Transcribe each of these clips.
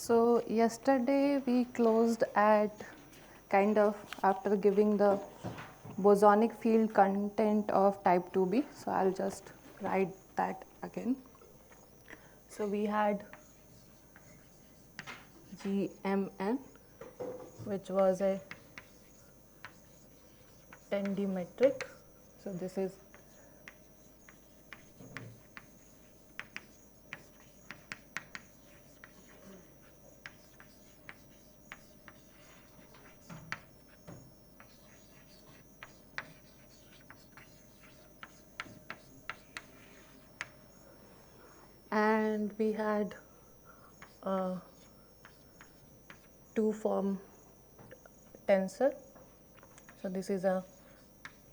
So yesterday we closed at kind of after giving the bosonic field content of type 2b. So I'll just write that again. So we had GMN, which was a 10D metric. So this is and we had a two form tensor. So this is a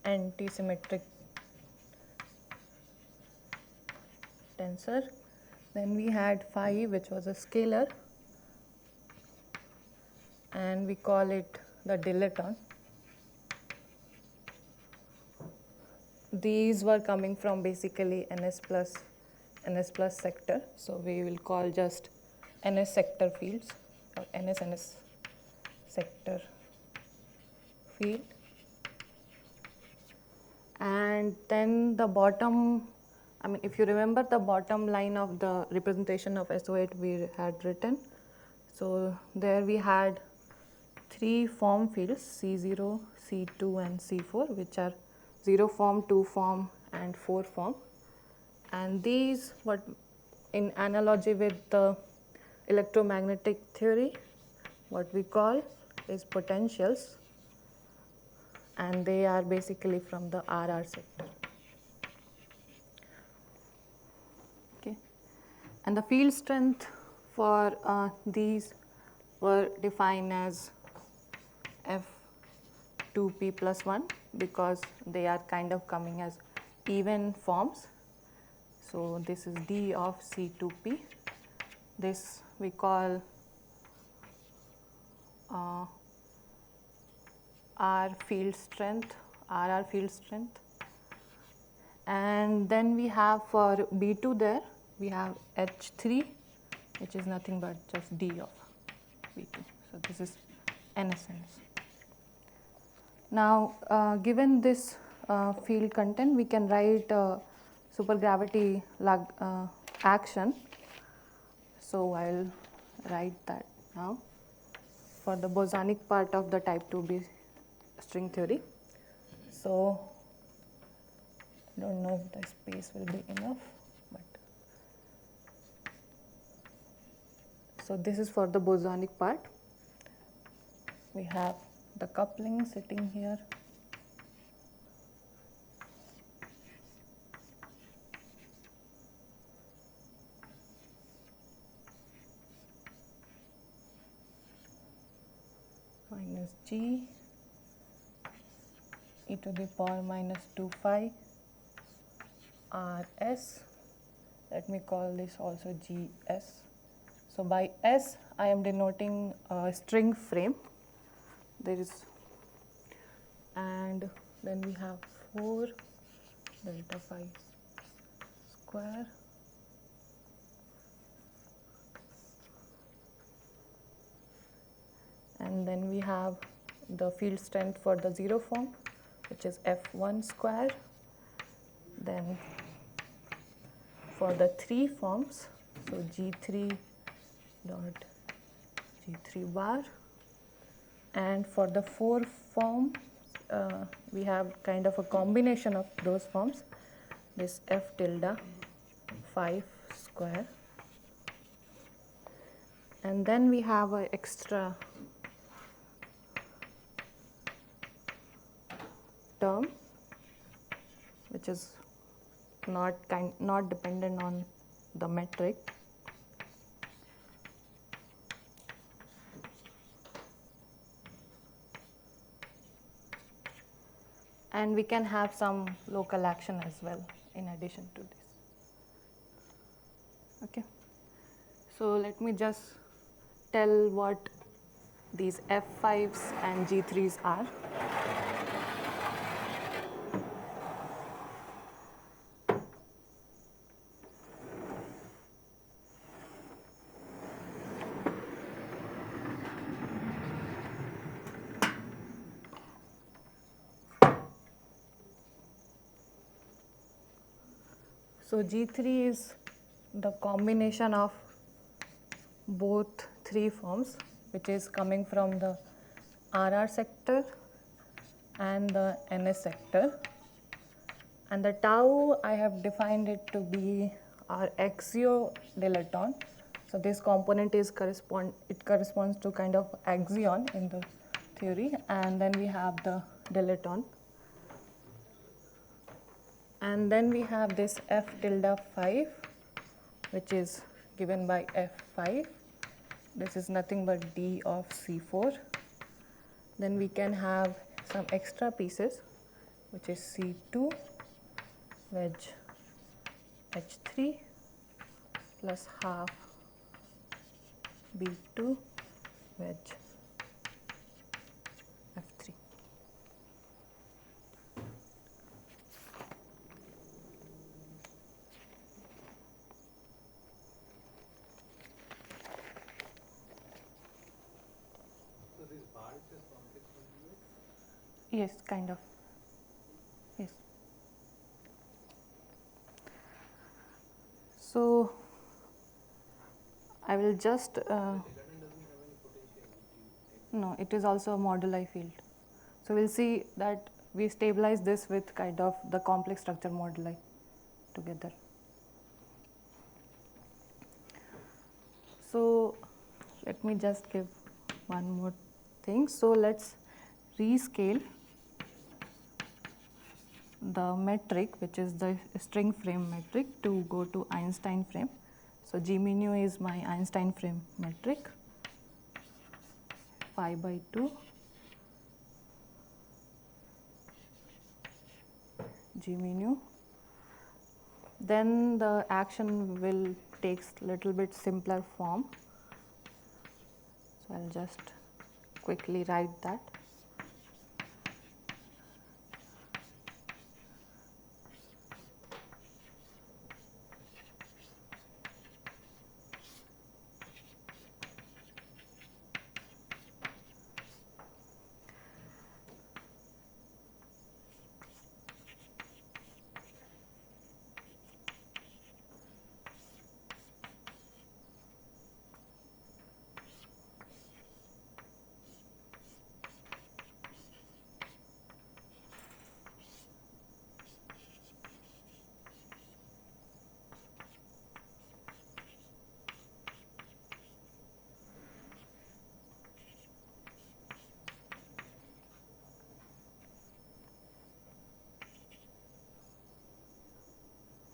anti-symmetric tensor. Then we had phi, which was a scalar, and we call it the dilaton. These were coming from basically NS plus sector. So we will call just NS sector fields or NS sector field. And then the bottom, if you remember the bottom line of the representation of SO8 we had written. So there we had three form fields, C0, C2 and C4, which are 0 form, 2 form and 4 form. And these, what in analogy with the electromagnetic theory, what we call is potentials, and they are basically from the RR sector. Okay, and the field strength for these were defined as F2p plus 1 because they are kind of coming as even forms. So this is D of C2p. This we call R field strength, RR field strength. And then we have for B2 there, we have H3, which is nothing but just D of B2. So this is NSNS. Now, given this field content, we can write supergravity action. So I'll write that now for the bosonic part of the type 2b string theory. So I don't know if the space will be enough, but so this is for the bosonic part. We have the coupling sitting here. Minus G e to the power minus 2 phi Rs. Let me call this also Gs. So by S I am denoting a string frame. There is, and then we have 4 delta phi square and then we have the field strength for the 0 form, which is F1 square. Then for the 3 forms, so G3 dot G3 bar, and for the 4 form we have kind of a combination of those forms, this F tilde 5 square, and then we have an extra term which is not dependent on the metric. And we can have some local action as well in addition to this. Okay. So let me just tell what these F5s and G3s are. So G3 is the combination of both three forms, which is coming from the RR sector and the NS sector. And the tau, I have defined it to be our axiodilaton. So this component is corresponds to kind of axion in the theory, and then we have the dilaton. And then we have this F tilde 5, which is given by F5. This is nothing but D of C4. Then we can have some extra pieces, which is C2 wedge H3 plus half B2 wedge F3. So this bar is just complex conjugate? Yes, kind of. Yes. So I will just The dilaton doesn't have any potential which you take. no, it is also a moduli field. So we'll see that we stabilize this with kind of the complex structure moduli together. So let me just give one more thing. So let's rescale the metric, which is the string frame metric, to go to Einstein frame. So G mu nu is my Einstein frame metric, pi by 2 G mu nu. Then the action will takes little bit simpler form. So I'll just quickly write that.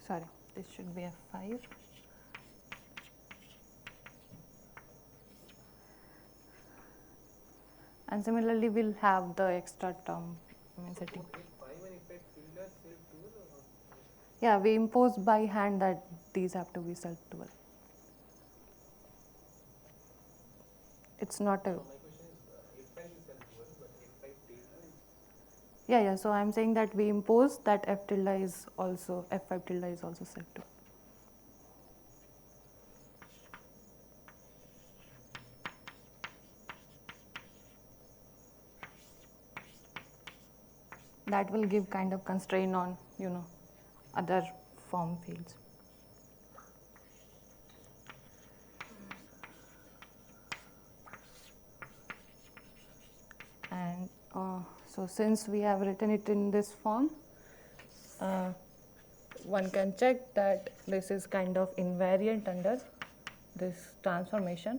Sorry, this should be F5. And similarly, we'll have the extra term. Setting. F5 and effect tilde self-dual or not? Yeah, we impose by hand that these have to be self-dual. It's not a. No, my question is F5 is self-dual, but F5 tilde is. Yeah. So I'm saying that we impose that F tilde is also, F5 tilde is also self-dual. That will give kind of constraint on, other form fields. And so since we have written it in this form, one can check that this is kind of invariant under this transformation.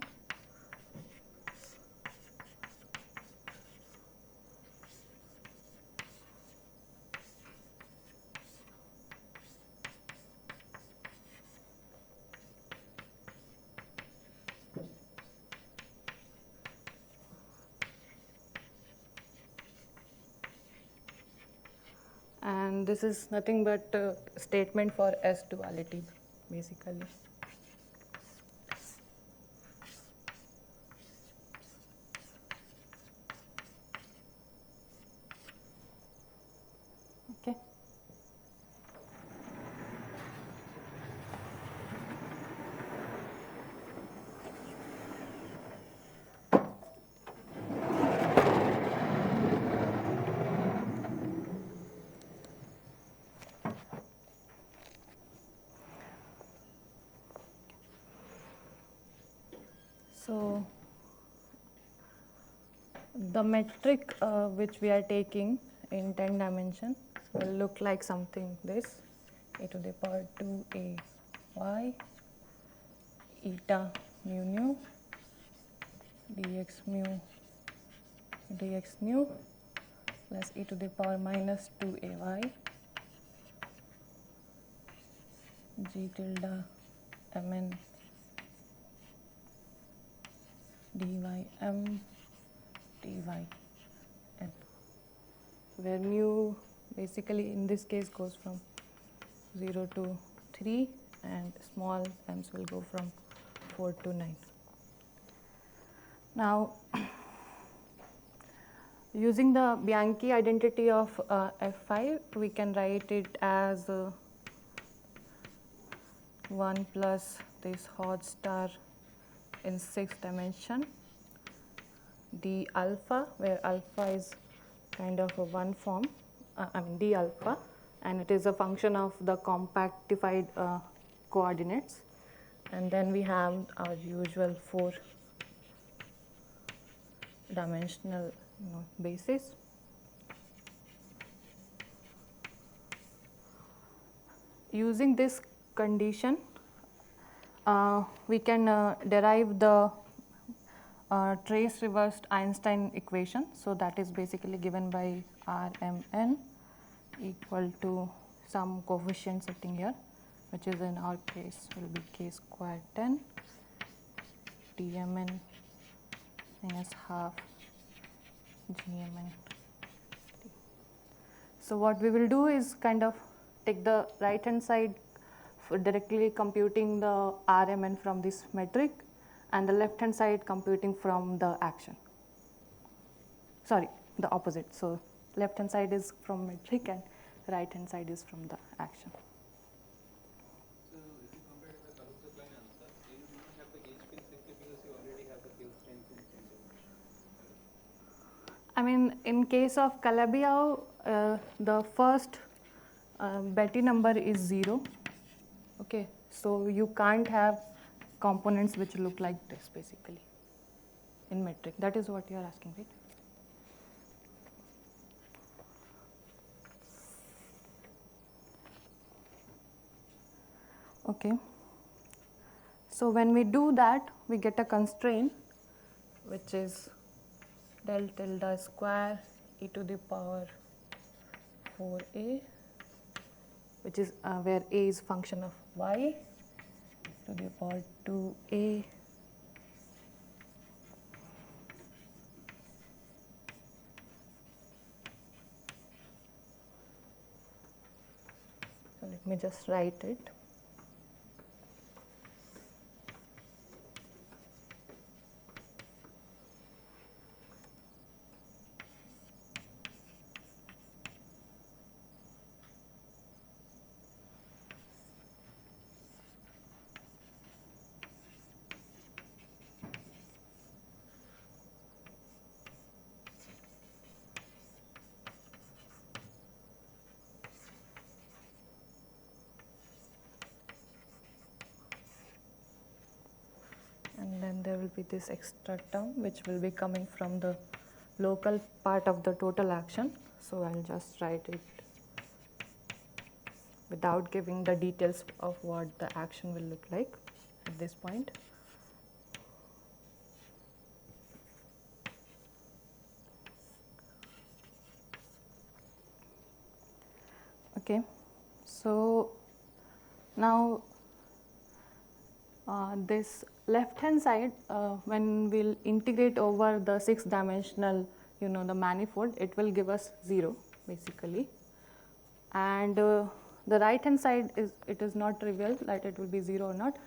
And this is nothing but a statement for S duality, basically. Okay. So the metric which we are taking in 10 dimension will look like something this: a to the power 2a y eta mu nu dx mu dx nu plus e to the power minus 2ay g tilde mn dy m dy n, where mu basically in this case goes from 0 to 3 and small m's will go from 4 to 9. Now using the Bianchi identity of F5, we can write it as 1 plus this hot star in 6th dimension d alpha, where alpha is kind of a one form, d alpha, and it is a function of the compactified coordinates. And then we have our usual 4 dimensional basis. Using this condition, we can derive the trace reversed Einstein equation. So that is basically given by Rmn equal to some coefficient sitting here, which is in our case will be k square 10 dmn minus half gmn. So what we will do is kind of take the right hand side for directly computing the Rmn from this metric, and the left hand side computing from the action. Sorry, the opposite. So left hand side is from metric and right hand side is from the action. So if you compare the Kaluza line answer, then you do not have the gauge field simply because you already have the field strength in 10 dimension. I mean, in case of Calabi-Yau, the first Betti number is 0. Okay, so you can't have components which look like this basically in metric. That is what you are asking, right? Okay. So when we do that, we get a constraint which is del tilde square e to the power 4a, which is where a is function of y to the power 2a so let me just write it. And then there will be this extra term which will be coming from the local part of the total action. So I'll just write it without giving the details of what the action will look like at this point. Okay, so now this left hand side, when we'll integrate over the 6th dimensional, the manifold, it will give us 0 basically. And the right hand side is not trivial that it will be 0 or not.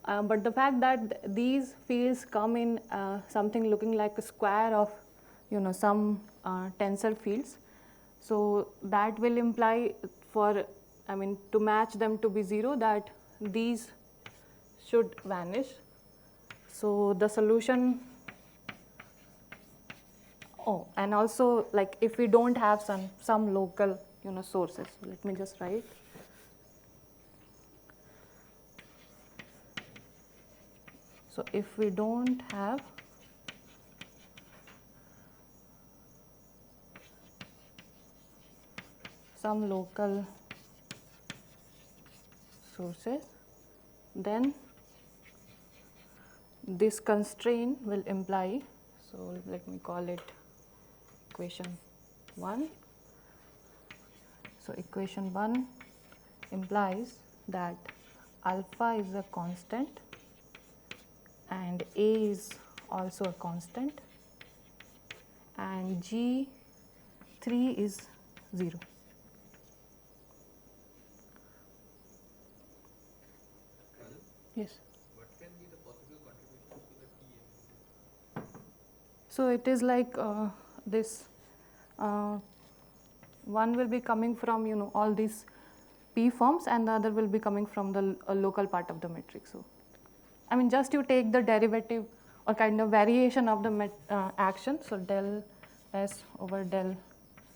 But the fact that these fields come in something looking like a square of some tensor fields, so that will imply to match them to be 0, that these should vanish. So the solution, and also like if we don't have some local sources, let me just write. So if we don't have some local sources, then this constraint will imply, so let me call it equation 1. So equation 1 implies that alpha is a constant and A is also a constant and G3 is 0. Yes. What can be the possible contributions to the T and So it is like this one will be coming from all these P forms and the other will be coming from the local part of the matrix. So I mean just you take the derivative or kind of variation of the action. So del S over del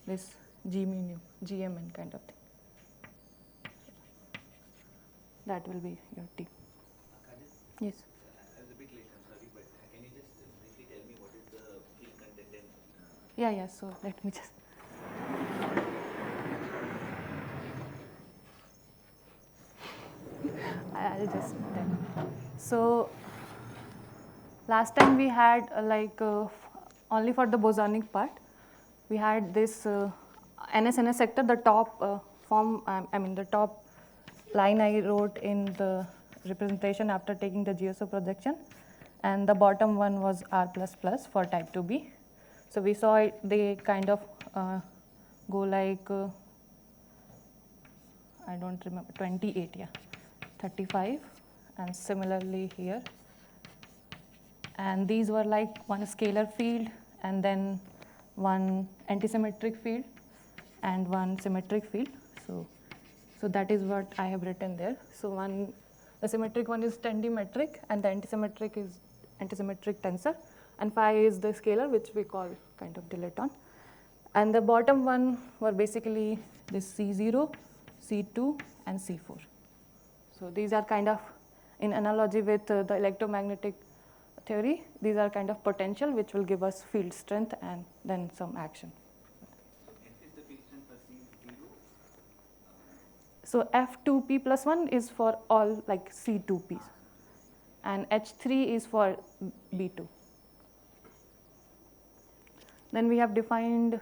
this G mu GMN kind of thing. That will be your T. Kajal, Yes. I was a bit late, I'm sorry, but can you just briefly tell me what is the field content and Yeah. So let me just. I'll just tell you. So last time we had only for the bosonic part, we had this NS sector, the top form, the top line I wrote in the representation after taking the GSO projection, and the bottom one was R++ for type 2B. So we saw they kind of go like, I don't remember, 28, yeah, 35, and similarly here. And these were like one scalar field and then one antisymmetric field and one symmetric field. So that is what I have written there. So the symmetric one is tendimetric and the antisymmetric is antisymmetric tensor, and phi is the scalar which we call kind of dilaton. And the bottom one were basically this C0, C2 and C4. So these are kind of in analogy with the electromagnetic theory, these are kind of potential which will give us field strength and then some action. so F is the field strength for C0? So F2P plus 1 is for all like C2Ps and H3 is for B2. Then we have defined,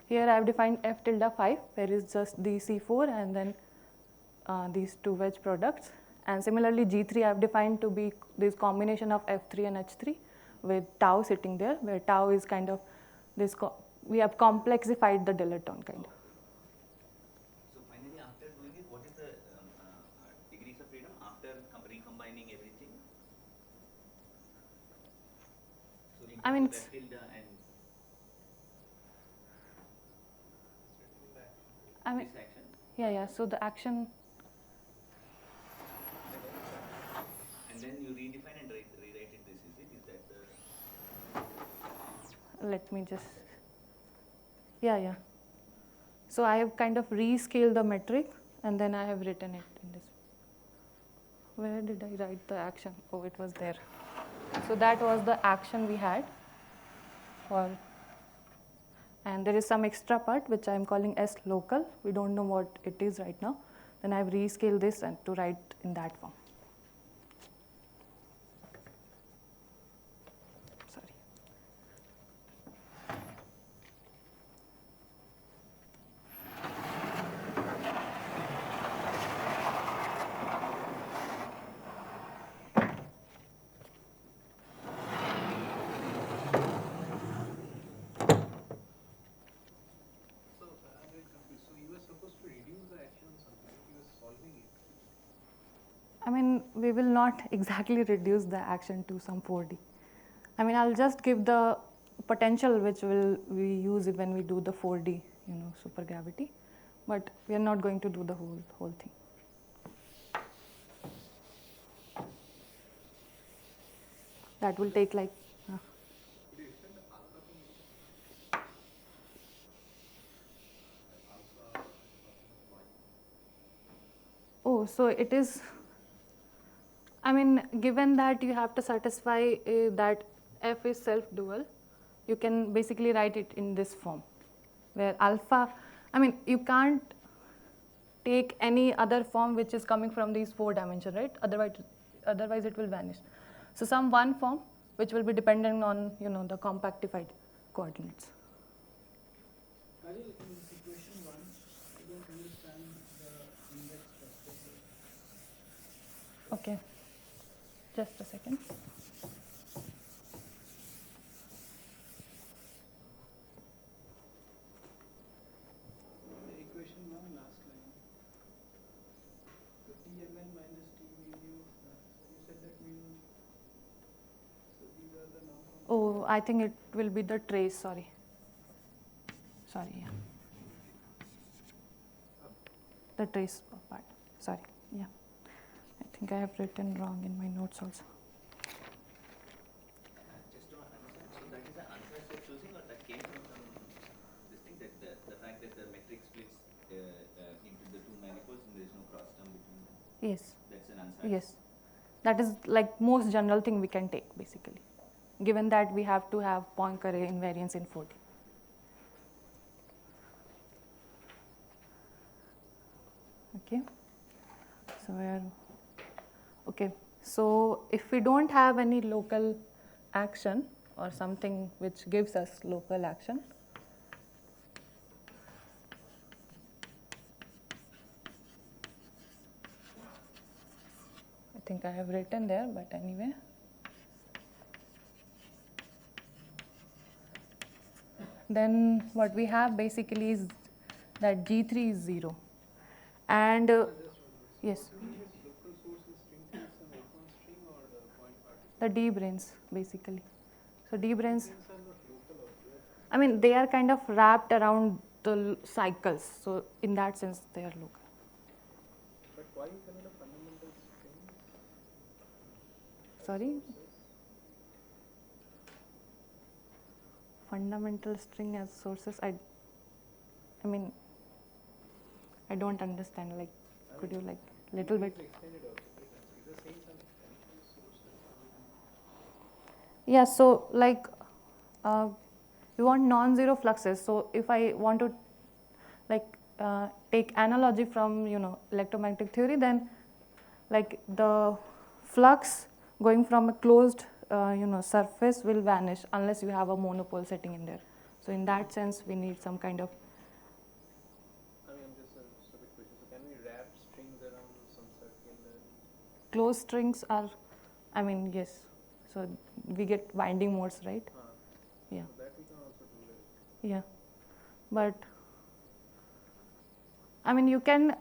here I have defined F tilde 5 where is just the C4 and then these two wedge products. And similarly G3 I have defined to be this combination of F3 and H3 with tau sitting there, where tau is kind of this, we have complexified the dilaton kind of. So finally, after doing it, what is the degrees of freedom after recombining everything? So in I mean, terms of F tilde and I mean, this action, yeah. So the action, and then you redefine and rewrite it, this is it? Is that the... let me just, yeah. So I have kind of rescaled the metric and then I have written it in this. Where did I write the action? Oh, it was there. So that was the action we had for, and there is some extra part which I am calling S local. We don't know what it is right now. Then I have rescaled this and to write in that form. Sorry. So I'm very confused. So you were supposed to reduce the action on something, but you were solving it. I mean, we will not exactly reduce the action to some 4D. I mean, I'll just give the potential which we use when we do the 4D, supergravity, but we are not going to do the whole thing. That will take like. Could you explain the alpha thing again? Oh, so it is. I mean, given that you have to satisfy that f is self-dual, you can basically write it in this form, where alpha, I mean, you can't take any other form which is coming from these 4 dimensions, right? Otherwise it will vanish. So some one form which will be dependent on, the compactified coordinates. Kajal, in equation 1, I don't understand the index perspective. Okay, just a second. The equation 1, last line. So TMN minus TMU, you said that mu, so these are the non-compactive. Oh, I think it will be the trace, sorry. Yeah. The trace part, sorry, yeah. I think I have written wrong in my notes also. Just to understand, so that is the answer you're choosing, or that came from some this thing, that the fact that the metric splits into the 2 manifolds and there is no cross term between them? Yes. That's an answer? Yes. That is like most general thing we can take basically, given that we have to have Poincare invariance in 4D. Okay. So if we don't have any local action or something which gives us local action, I think I have written there, but anyway. Then what we have basically is that G3 is 0. And yes, Local source is string theory, some F1 string or point particle? the D branes basically. So D branes, Strings are not local out there. I mean, they are kind of wrapped around the cycles. So in that sense, they are local. But why you cannot a fundamental string? Sorry? Fundamental string as sources, I mean, I don't understand, like, could you like little bit? Extended algebra, is the same source. Yeah, so like we want non-zero fluxes. So if I want to like take analogy from electromagnetic theory, then like the flux going from a closed surface will vanish unless you have a monopole setting in there. So in that sense, we need some kind of I mean, just a stupid question. So can we wrap strings around some circle? closed strings are, I mean, yes. So we get winding modes, right? Yeah. So that we can also do it. Yeah, but I mean, you can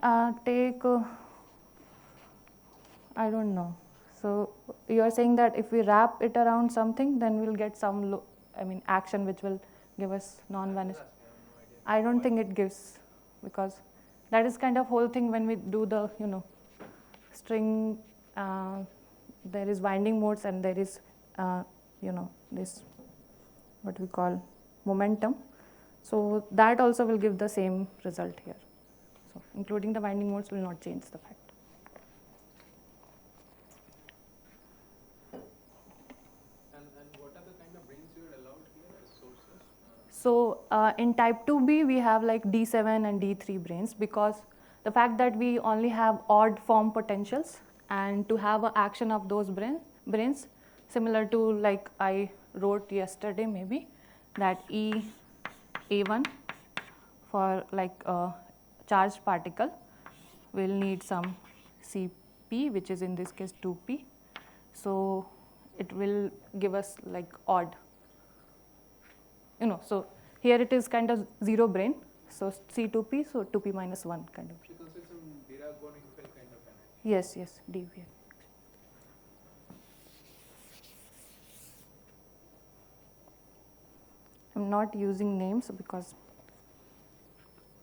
take, I don't know. So you are saying that if we wrap it around something, then we'll get some, action which will give us non-vanish. I don't think it gives, because that is kind of whole thing when we do the, string, there is winding modes and there is, this, what we call momentum. So that also will give the same result here. So including the winding modes will not change the fact. And what are the kind of branes you are allowed here as sources? So in type 2b, we have like D7 and D3 branes, because the fact that we only have odd form potentials, and to have an action of those branes, similar to like I wrote yesterday maybe, that A1 for like a charged particle will need some Cp, which is in this case 2p. So it will give us like odd. So here it is kind of 0 brane, so C2p, so 2p minus 1 kind of. Because it's some Dirac-Bonnet-Feld kind of an action. Yes, deviate. I'm not using names because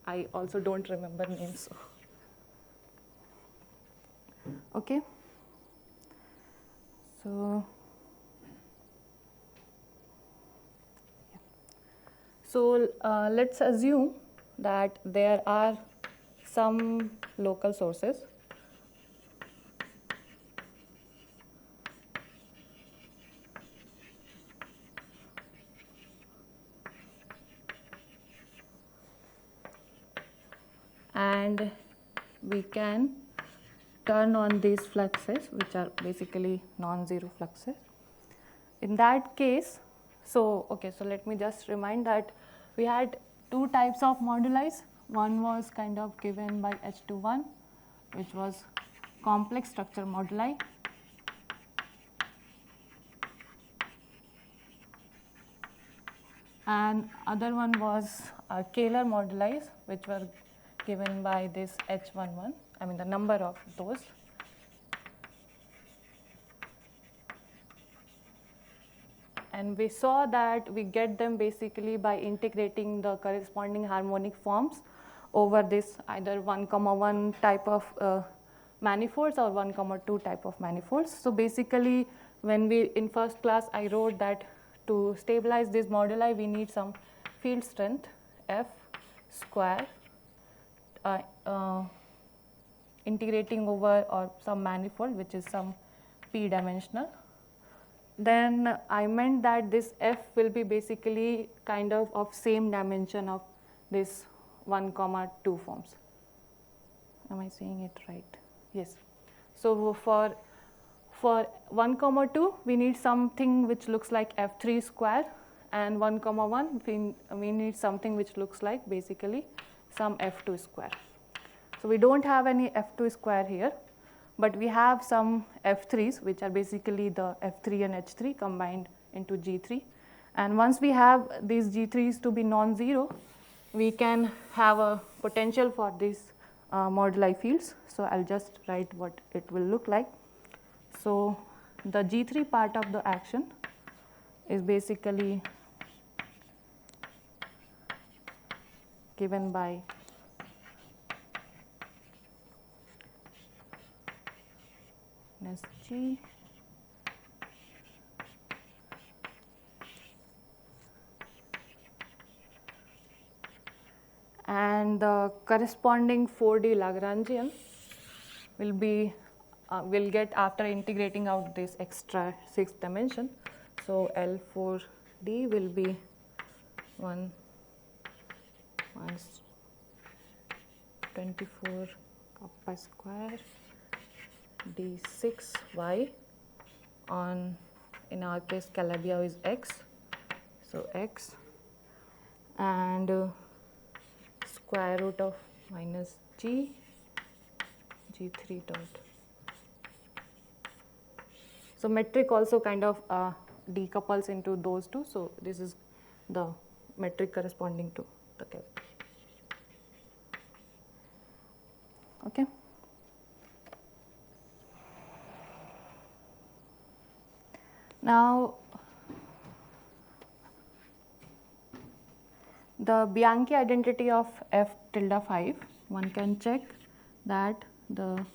I also don't remember names. So. Okay. So. So let's assume that there are some local sources and we can turn on these fluxes, which are basically non-zero fluxes. In that case, so let me just remind that we had two types of moduli. One was kind of given by H21, which was complex structure moduli. And other one was Kähler moduli, which were given by this H11, I mean the number of those. And we saw that we get them basically by integrating the corresponding harmonic forms over this either 1,1 type of manifolds or 1,2 type of manifolds. So basically, when we in first class I wrote that to stabilize this moduli we need some field strength F square integrating over or some manifold which is some p dimensional. Then I meant that this F will be basically kind of same dimension of this 1,2 forms. Am I saying it right? Yes. So for 1,2 we need something which looks like F3 square, and 1,1 we need something which looks like basically some F2 square. So we don't have any F2 square here, but we have some F3s which are basically the F3 and H3 combined into G3. And once we have these G3s to be non-zero, we can have a potential for these moduli fields. So I'll just write what it will look like. So the G3 part of the action is basically given by G and the corresponding 4D Lagrangian will be will get after integrating out this extra 6th dimension. So L4D will be 1 minus 24 kappa square d6y on, in our case Calabi-Yau is x, so x, and square root of minus g3 dot. So metric also kind of decouples into those two, so this is the metric corresponding to the cavity. Okay. Now, the Bianchi identity of F tilde 5, one can check that the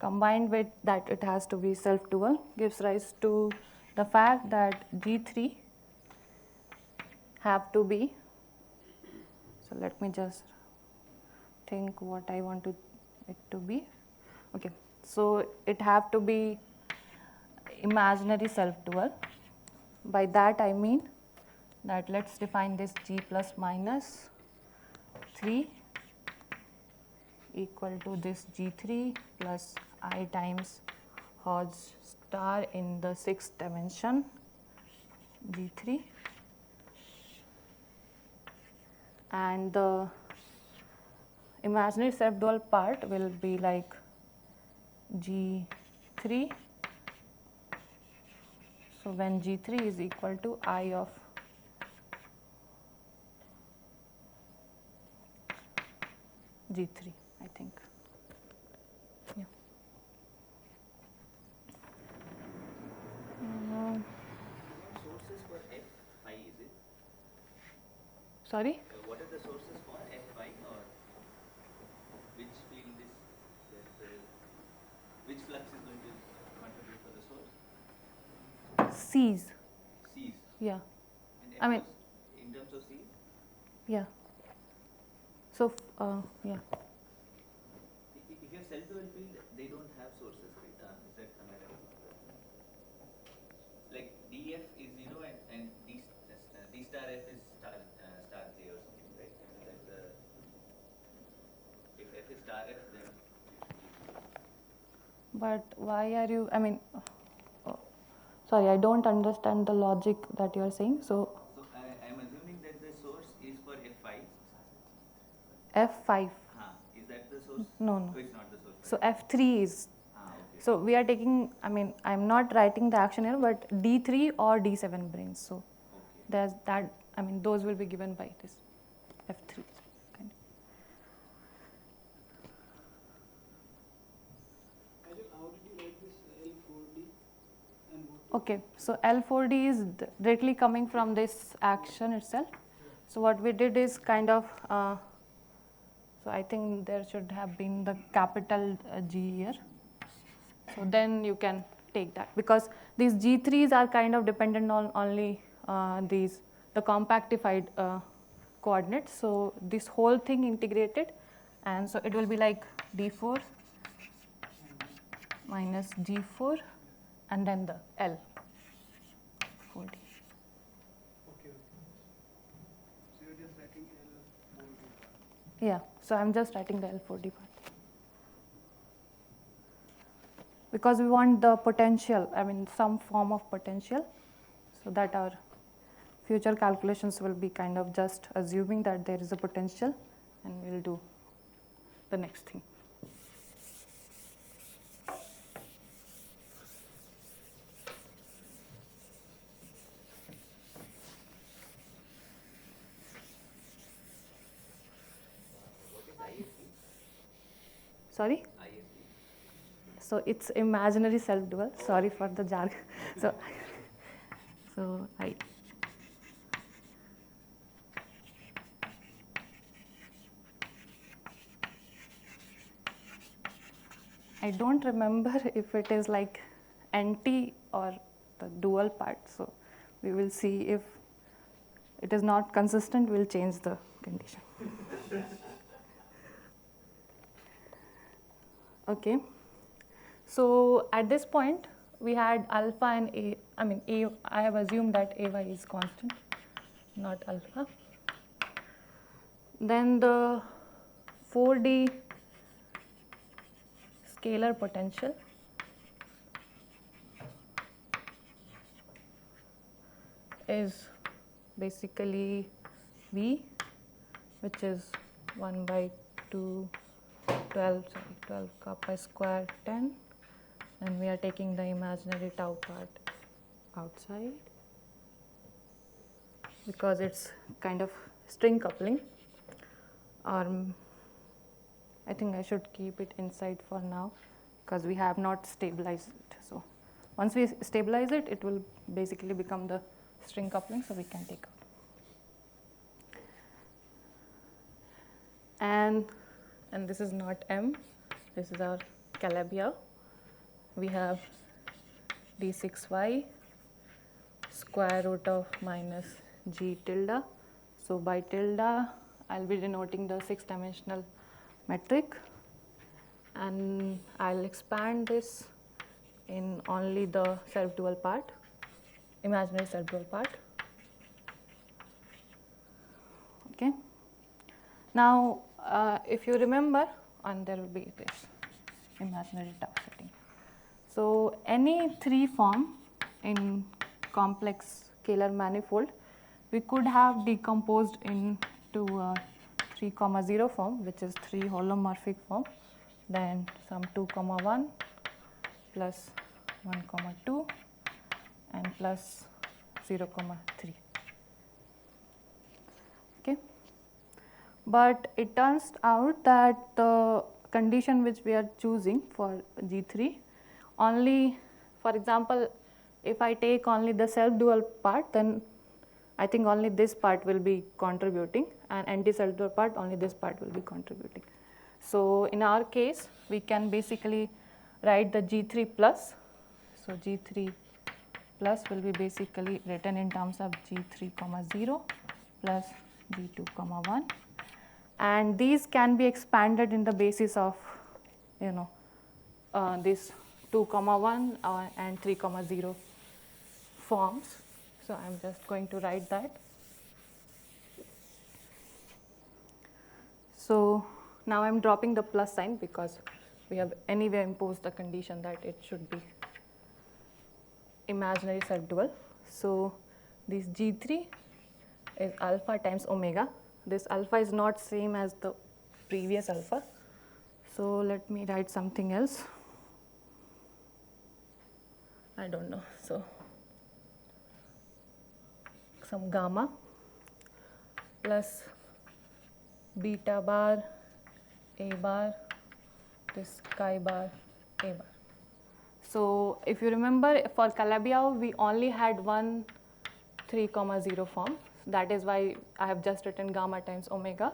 combined with that it has to be self-dual gives rise to the fact that G3 have to be, so let me just think what I want it to be. Okay, so it have to be imaginary self-dual. By that I mean that let's define this G plus minus 3 equal to this G3 plus I times Hodge star in the 6th dimension G3, and the imaginary self-dual part will be like G3. So when G3 is equal to I of G3, I think. Yeah. Sources for F5, is it? Sorry? What are the sources for F5, or which field is which flux is going to contribute for the source? C's. C's. Yeah. And I mean, in terms of C's? yeah. So, yeah. If you have self-dual field, they don't have sources, right? Is that, am I But why are you, I mean, sorry, I don't understand the logic that you are saying. So I am assuming that the source is for F5. F5. Is that the source? No, no. Oh, it's not the source. So Right? F3 is. Okay. So we are taking, I mean, I'm not writing the action here, but D3 or D7 brains. So Okay. there's that, I mean, those will be given by this F3. Kajal, how did you write this L4D and what? Okay, so L4D is directly coming from this action itself. So what we did is kind of, so I think there should have been the capital G here. So then you can take that, because these G3s are kind of dependent on only the compactified coordinates. So this whole thing integrated, and so it will be like D4 minus G4 and then the L 4D. Okay. So you're just writing L4D. Yeah, so I'm just writing the L4D part. Because we want the potential, I mean some form of potential, so that our future calculations will be kind of just assuming that there is a potential, and we'll do the next thing. What is IST? Sorry? IST. So it's imaginary self-dual. Sorry for the jargon. So I don't remember if it is like NT or the dual part. So we will see if it is not consistent, we'll change the condition. Okay. So at this point, we had alpha and A. I mean, I have assumed that AY is constant, not alpha. Then the 4D scalar potential is basically V, which is 1 by 2, 12 kappa square 10, and we are taking the imaginary tau part outside because it's kind of string coupling. I think I should keep it inside for now because we have not stabilized it. So once we stabilize it, it will basically become the string coupling, so we can take out. And this is not M, this is our Calabi-Yau. We have d6y square root of minus g tilde. So by tilde, I'll be denoting the 6-dimensional metric, and I'll expand this in only the self-dual part, imaginary self-dual part. Okay. Now, if you remember, and there will be this imaginary tau setting. So any 3 form in complex scalar manifold, we could have decomposed into a 3, 0 form, which is 3 holomorphic form, then some 2, 1 plus 1, 2 and plus 0, 3. Okay. But it turns out that the condition which we are choosing for G3 only, for example, if I take only the self-dual part, then I think only this part will be contributing, and anti-self-dual part, only this part will be contributing. So in our case, we can basically write the G3 plus. So G3 plus will be basically written in terms of G3, 0 plus G2, 1. And these can be expanded in the basis of, this 2, 1 and 3, 0 forms. So I'm just going to write that. So now I'm dropping the plus sign because we have anyway imposed the condition that it should be imaginary self-dual. So this G3 is alpha times omega. This alpha is not same as the previous alpha. So let me write something else. I don't know. So some gamma plus beta bar A bar, this chi bar A bar. So if you remember, for Calabi-Yau, we only had one 3,0 form. That is why I have just written gamma times omega.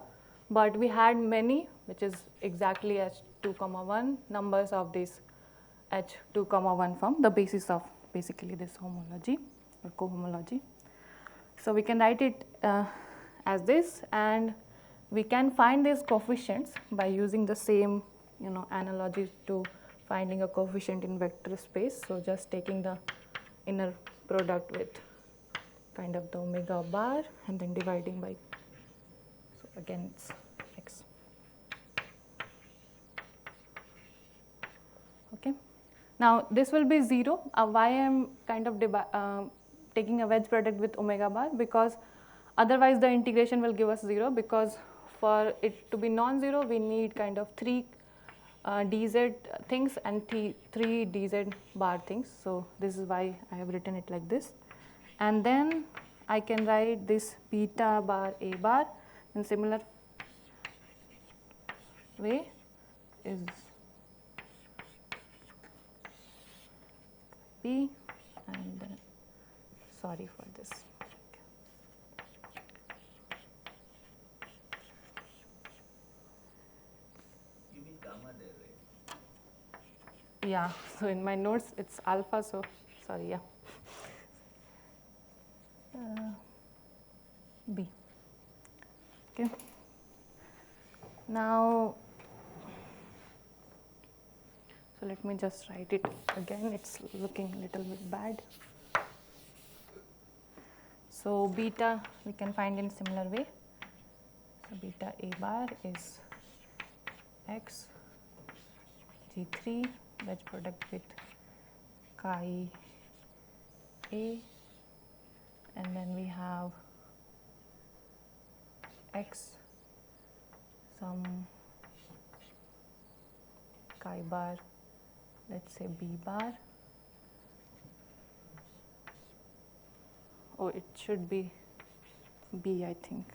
But we had many, which is exactly H2,1 numbers of this H2,1 form, the basis of basically this homology or cohomology. So we can write it as this, and we can find these coefficients by using the same analogy to finding a coefficient in vector space. So just taking the inner product with kind of the omega bar and then dividing by, so again it's x. Okay. Now this will be 0. Why I am kind of taking a wedge product with omega bar? Because otherwise the integration will give us 0, because for it to be non-zero we need kind of 3 dz things and 3 dz bar things. So this is why I have written it like this. And then I can write this beta bar A bar in similar way is B, and then sorry for this. You mean gamma there, right? Yeah, so in my notes it's alpha, so sorry, yeah. B. Okay. Now, so let me just write it again, it's looking a little bit bad. So beta we can find in similar way. So beta A bar is x G3 wedge product with chi A, and then we have x some chi bar, let's say B bar. Oh, it should be B, I think.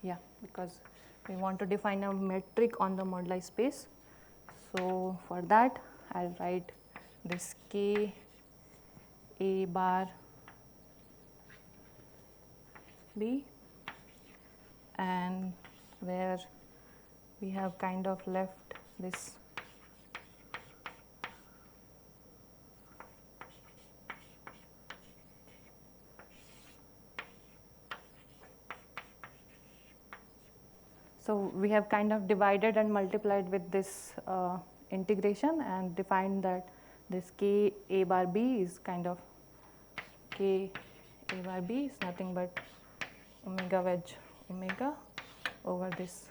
Yeah, because we want to define a metric on the moduli space. So for that, I'll write this K A bar B, and where we have kind of left this so we have kind of divided and multiplied with this integration and defined that this K A bar B is kind of K A bar B is nothing but omega wedge omega over this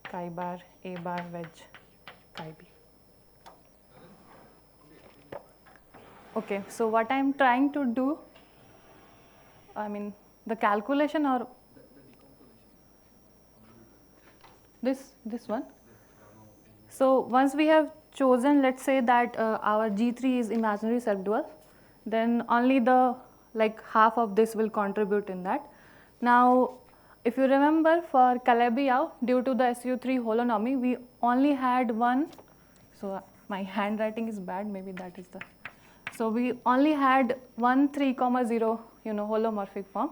chi bar A bar wedge chi B. Okay, so what I am trying to do, I mean the calculation or this one. So once we have chosen, let's say that our G3 is imaginary self-dual, then only the half of this will contribute in that. Now, if you remember for Calabi-Yau, due to the SU3 holonomy, we only had one. So my handwriting is bad. Maybe that is the. So we only had one 3,0 holomorphic form.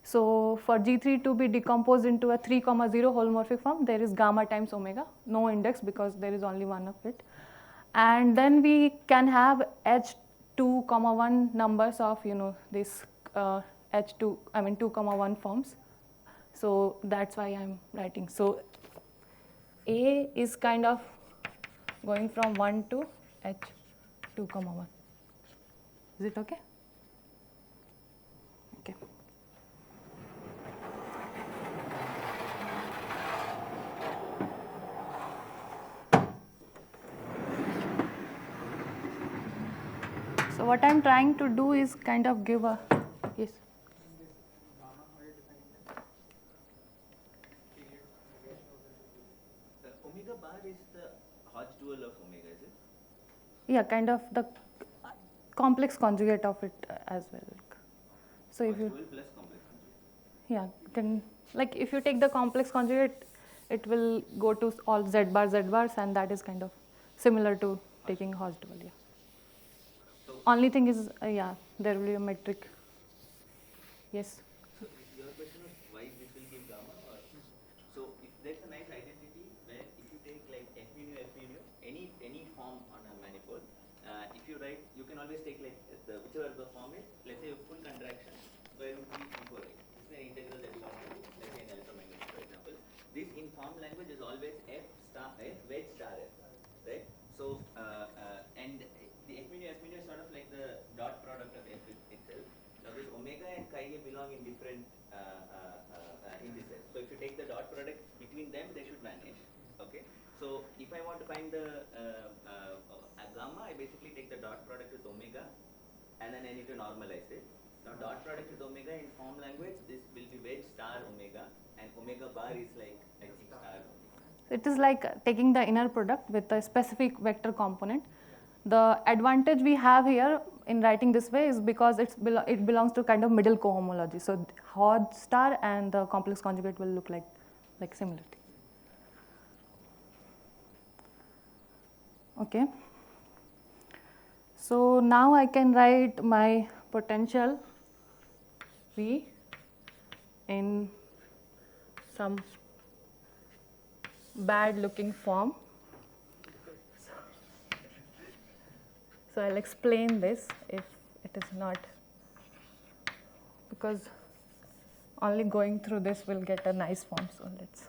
So for G3 to be decomposed into a 3,0 holomorphic form, there is gamma times omega, no index because there is only one of it. And then we can have H2, 1 numbers of this H2, 2, 1 forms. So that's why I'm writing. So A is kind of going from 1 to H2, 1. Is it okay? Okay. what I'm trying to do is kind of give a, yes. In this gamma, how are you defining that? Period negation of the The omega bar is the Hodge dual of omega, is it? Yeah, kind of the complex conjugate of it as well. So if Hodge you, dual plus complex conjugate. yeah, can, like if you take the complex conjugate, it will go to all z bars, and that is kind of similar to taking Hodge dual. Yeah. So, Only thing is, yeah, there will be a metric. Yes. so your question was why this will give gamma, or so if there's a nice identity where if you take like f mu, any form on a manifold, if you write, you can always take like the whichever the form is. Let's say a full contraction square root 3 before x. This is an integral that belongs to, let's say, an electromagnetic, for example. This in form language is always f star f wedge star f, right? So and the f mu is sort of like the dot product of f itself. Now this omega and chi a belong in different indices. So if you take the dot product between them, they should vanish. Okay. So if I want to find the gamma, I basically take the dot product with omega, and then I need to normalize it. Now dot product with omega in form language, this will be wedge star omega, and omega bar is like I think star omega. It is like taking the inner product with a specific vector component. The advantage we have here in writing this way is because it belongs to kind of middle cohomology. So Hodge star and the complex conjugate will look like similarity. Okay. So now I can write my potential V in some bad looking form. So I'll explain this if it is not, because only going through this will get a nice form. So let's.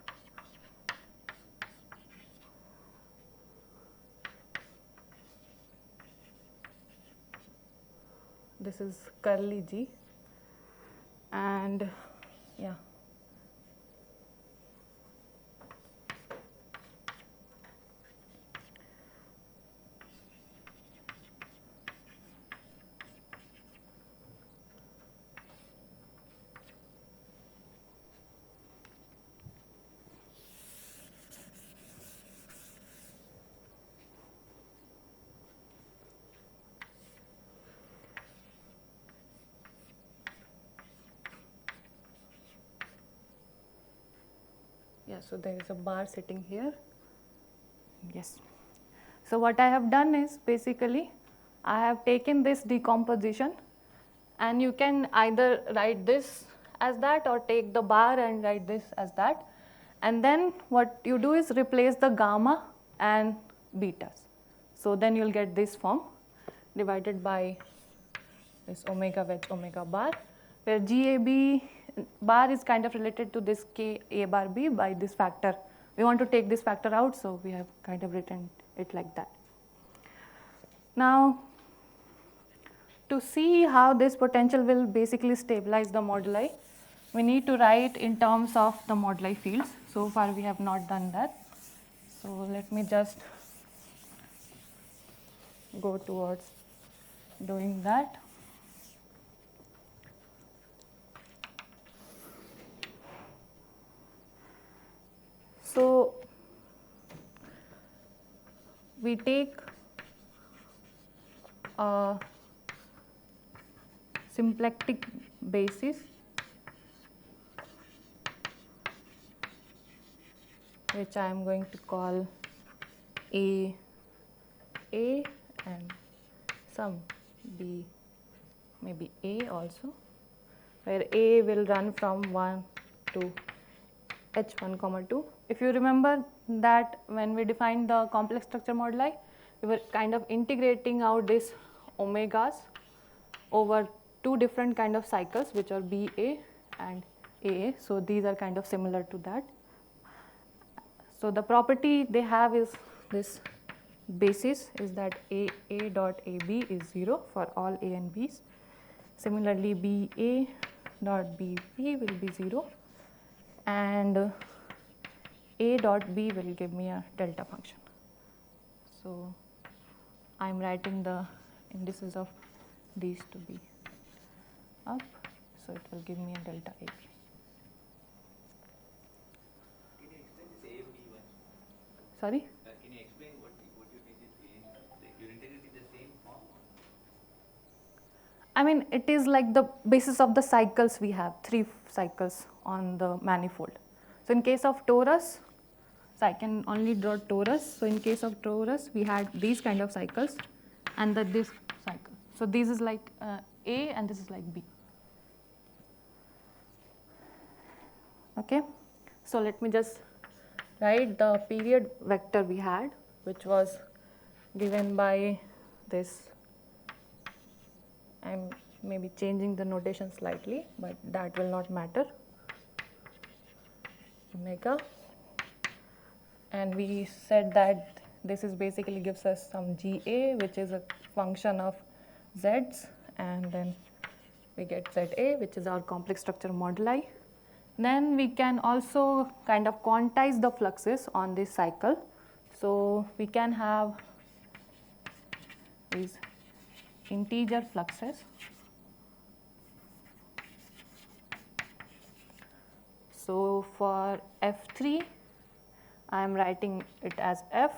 This is curly G, and yeah. Yeah, so there is a bar sitting here. Yes. So what I have done is basically I have taken this decomposition, and you can either write this as that or take the bar and write this as that. And then what you do is replace the gamma and betas. So then you'll get this form divided by this omega wedge omega bar, where GAB bar is kind of related to this K A bar B by this factor. We want to take this factor out, so we have kind of written it like that. Now, to see how this potential will basically stabilize the moduli, we need to write in terms of the moduli fields. So far we have not done that. So let me just go towards doing that. So we take a symplectic basis which I am going to call A and some B, maybe A also, where A will run from 1 to H1, 2. If you remember that when we defined the complex structure moduli, we were kind of integrating out these omegas over two different kind of cycles, which are BA and AA. So these are kind of similar to that. So the property they have is this basis is that A dot AB is 0 for all A and B's. Similarly, BA dot BB will be 0, and A dot B will give me a delta function. So I am writing the indices of these to be up, so it will give me a delta A. Can you explain this A B one? Sorry? Can you explain what you did it in? Like your integrity is the same form? I mean, it is like the basis of the cycles we have, 3 cycles on the manifold. So in case of torus, so I can only draw torus. So in case of torus, we had these kind of cycles and this cycle. So this is like A and this is like B. Okay. So let me just write the period vector we had, which was given by this. I'm maybe changing the notation slightly, but that will not matter. Omega. And we said that this is basically gives us some GA, which is a function of Z's, and then we get ZA, which is our complex structure moduli. Then we can also kind of quantize the fluxes on this cycle. So we can have these integer fluxes. So for F3, I am writing it as F,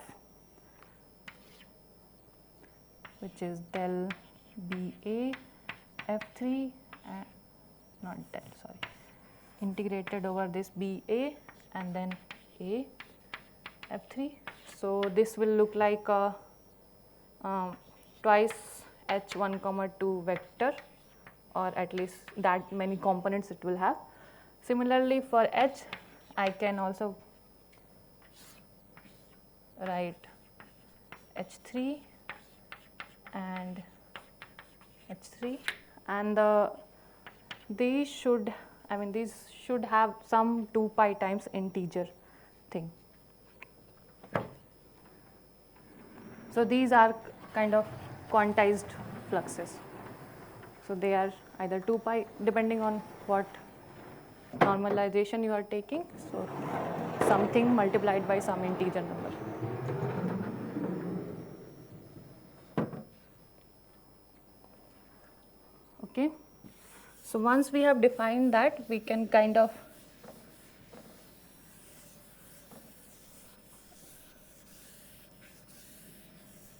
which is del BA F3, not del, sorry, integrated over this BA and then A F3. So this will look like a twice H1 comma 2 vector, or at least that many components it will have. Similarly for H, I can also write H3 and H3, and these should have some 2 pi times integer thing. So these are kind of quantized fluxes. So they are either 2 pi depending on what normalization you are taking. So something multiplied by some integer number. Okay. So once we have defined that, we can kind of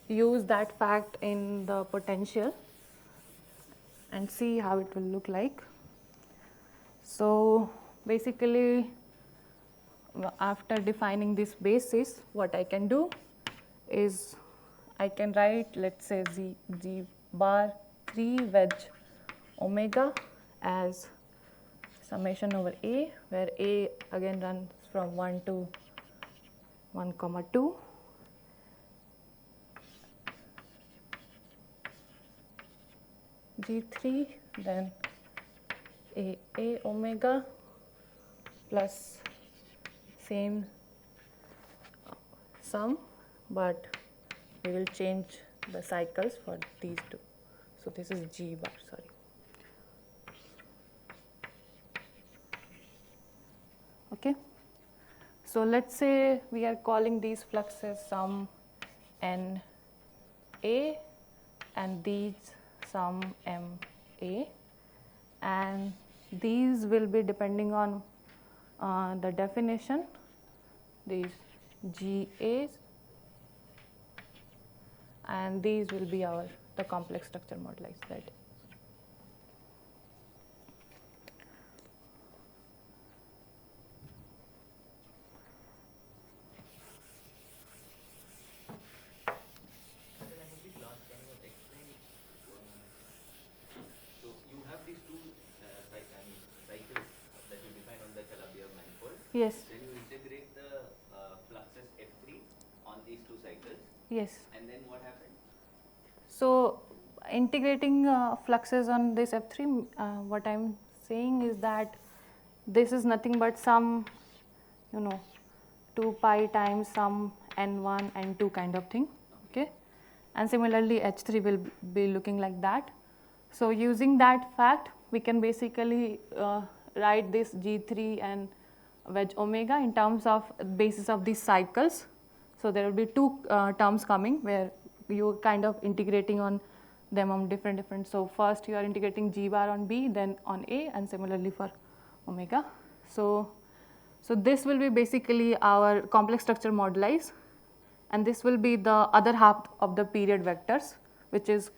use that fact in the potential and see how it will look like. So basically, after defining this basis, what I can do is I can write, let's say, G bar 3 wedge omega as summation over A, where A again runs from 1 to 1 comma 2. G3, then A omega plus same sum, but we will change the cycles for these two. So this is G bar, sorry. Okay. So let's say we are calling these fluxes some N A and these some M A, and these will be depending on the definition, these G A's, and these will be the complex structure moduli Z. So you have these two cycles that you define on the Calabi-Yau manifold. Yes. Then you integrate the fluxes F3 on these two cycles. Yes. And then what happens? So integrating fluxes on this F3, what I'm saying is that this is nothing but some, 2 pi times some N1, N2 kind of thing. Okay. And similarly H3 will be looking like that. So using that fact, we can basically write this G3 and wedge omega in terms of basis of these cycles. So there will be two terms coming where you kind of integrating on them on different. So first you are integrating g bar on b, then on a, and similarly for omega. So this will be basically our complex structure moduli, and this will be the other half of the period vectors, which is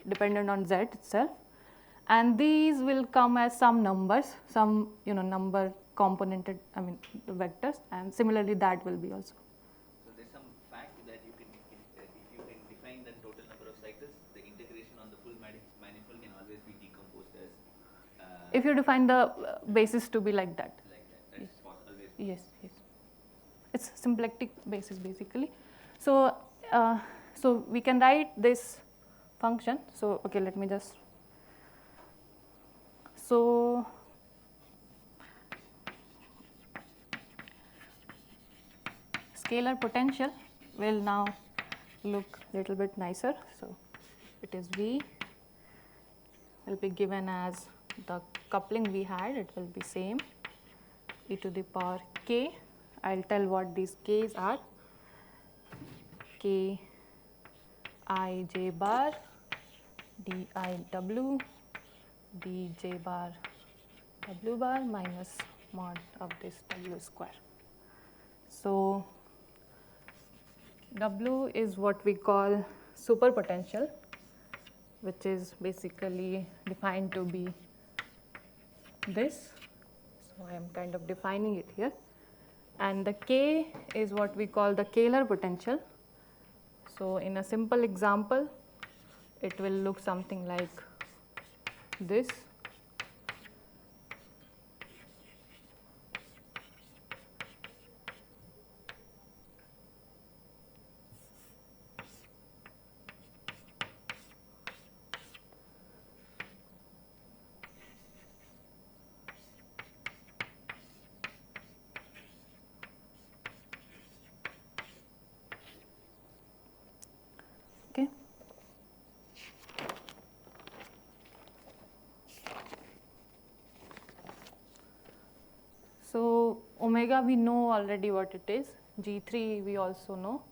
dependent on z itself. And these will come as some numbers, some number componented, vectors, and similarly that will be also. So there's some fact that you can, if you can define the total number of cycles, the integration on the full manifold can always be decomposed as. If you define the basis to be like that. Like that, that's Yes. always. Yes, yes. It's symplectic basis basically. So so we can write this function. So okay, let me just. So scalar potential will now look a little bit nicer. So it is V will be given as the coupling we had, it will be same, e to the power k. I'll tell what these k's are. K I j bar d I w d j bar w bar minus mod of this w square. So W is what we call superpotential, which is basically defined to be this. So I am kind of defining it here. And the K is what we call the Kähler potential. So in a simple example, it will look something like this. Okay. So omega we know already what it is, G3 we also know.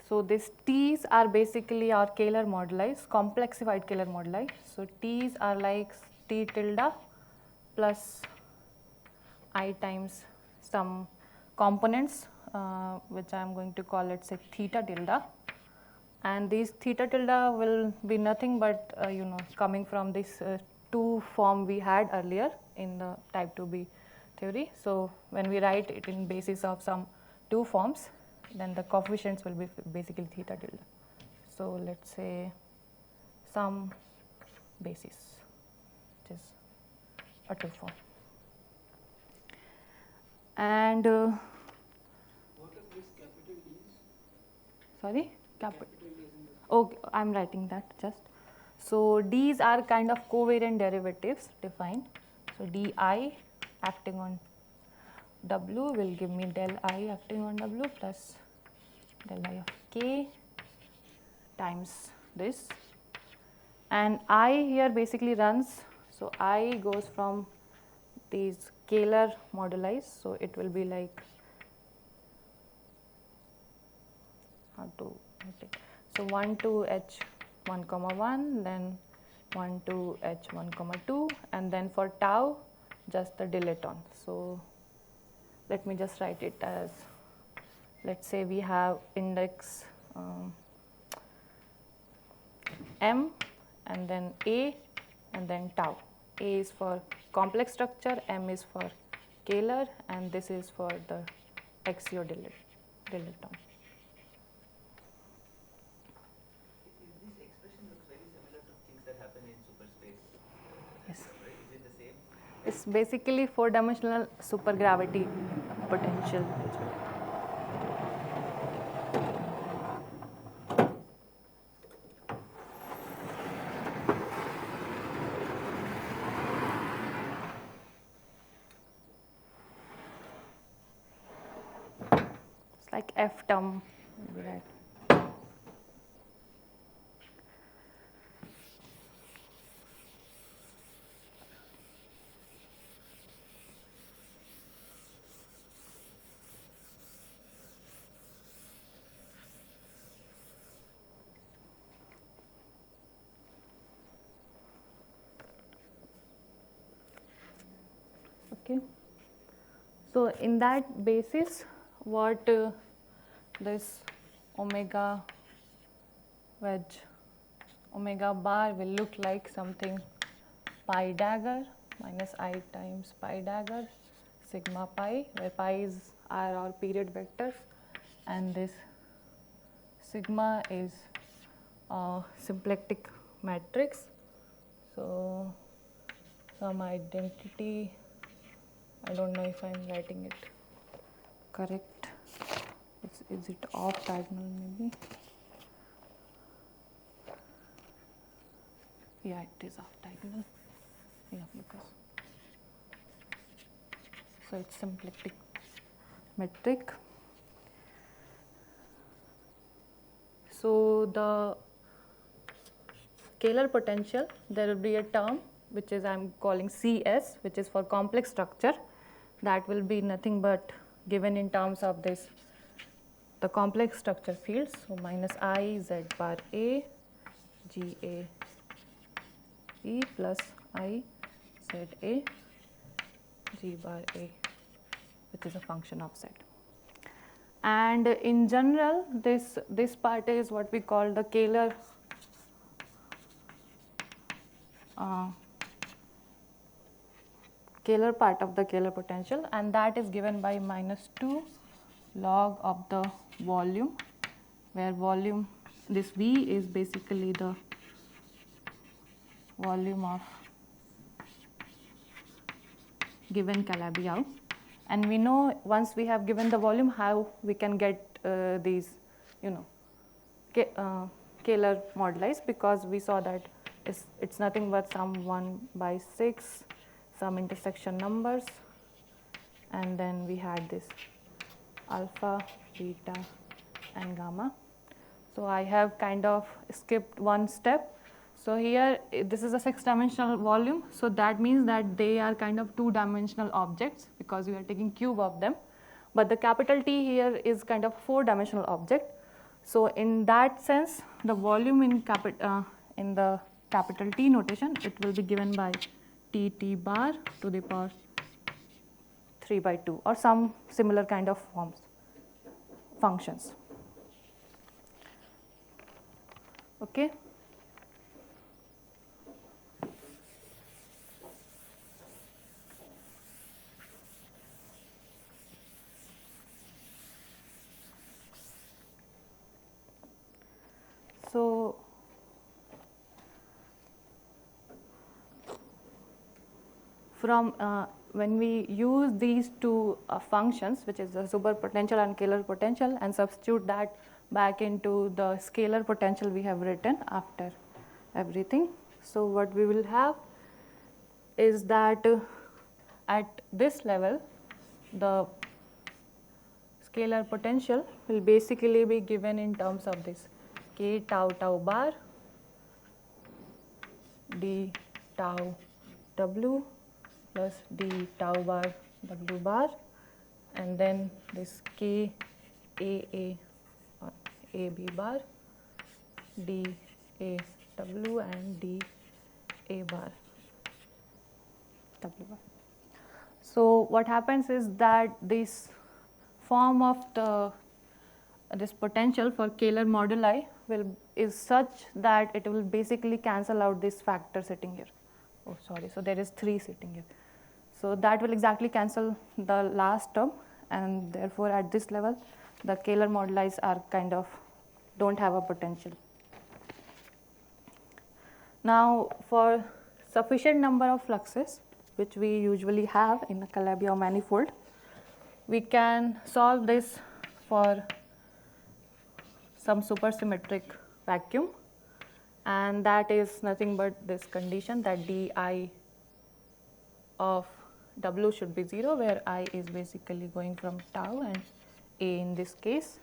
So these T's are basically our Kähler moduli, complexified Kähler moduli. So T's are like T tilde plus I times some components, which I am going to call, let's say, theta tilde. And these theta tilde will be nothing but coming from this 2 form we had earlier in the type 2b theory. So when we write it in basis of some 2 forms, then the coefficients will be basically theta tilde. So let's say some basis, which is a 2 form. And What are these capital D's? sorry, Capital D's in this. okay, I'm writing that just. So D's are kind of covariant derivatives defined. So di acting on W will give me del I acting on W plus del I of k times this. And I here basically runs, so I goes from these Kähler moduli, so it will be like, how to write it? So 1 to h1 comma 1, then 1 to h1 comma 2, and then for tau just the dilaton. So let me just write it as, let's say we have index m and then a and then tau. A is for complex structure, m is for Kähler, and this is for the axial dilaton. This expression looks very similar to things that happen in superspace. Yes. Right? Is it the same? It's basically 4-dimensional supergravity potential. It's like F term. Right. Okay. So in that basis, what this omega wedge, omega bar will look like something pi dagger minus I times pi dagger sigma pi, where pi are our period vectors and this sigma is a symplectic matrix. So some identity, I don't know if I am writing it correct. Is it off diagonal maybe? Yeah, it is off diagonal. Yeah, because so it's symplectic metric. So the scalar potential, there will be a term which is I'm calling CS, which is for complex structure. That will be nothing but given in terms of this, the complex structure fields. So minus I z bar A G A E plus I z A G bar A, which is a function of z. And in general, this part is what we call the Kähler Kähler part of the Kähler potential, and that is given by minus 2 log of the volume, where volume, this V is basically the volume of given Calabi-Yau. And we know once we have given the volume, how we can get these, Kähler moduli, because we saw that it's nothing but some 1 by 6, some intersection numbers, and then we had this alpha, beta, and gamma. So I have kind of skipped one step. So here this is a 6-dimensional volume, so that means that they are kind of 2-dimensional objects because we are taking cube of them. But the capital T here is kind of 4-dimensional object. So in that sense, the volume in the capital T notation, it will be given by T bar to the power 3 by 2 or some similar kind of functions. Okay. So from when we use these two functions, which is the superpotential and Kähler potential, and substitute that back into the scalar potential we have written after everything. So what we will have is that at this level, the scalar potential will basically be given in terms of this K tau tau bar d tau w plus d tau bar w bar, and then this K a or ab bar d a w and d a bar w bar. So what happens is that this form of this potential for Kähler moduli is such that it will basically cancel out this factor sitting here. Oh, sorry. So there is 3 sitting here. So that will exactly cancel the last term, and therefore at this level, the Kähler moduli are kind of don't have a potential. Now for sufficient number of fluxes, which we usually have in a Calabi-Yau manifold, we can solve this for some supersymmetric vacuum, and that is nothing but this condition that di of w should be 0, where I is basically going from tau and a in this case,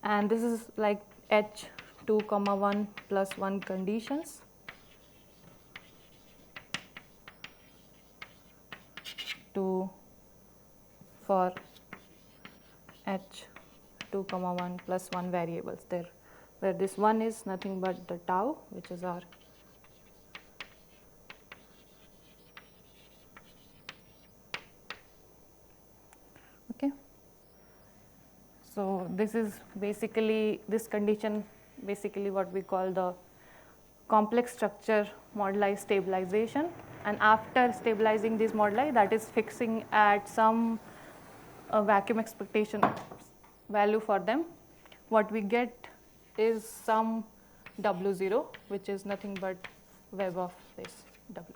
and this is like h 2, 1 plus 1 conditions for h 2, 1 plus 1 variables there, where this 1 is nothing but the tau, which is our So this is basically, this condition basically what we call the complex structure moduli stabilization, and after stabilizing this moduli, that is fixing at some vacuum expectation value for them, what we get is some W0, which is nothing but web of this W.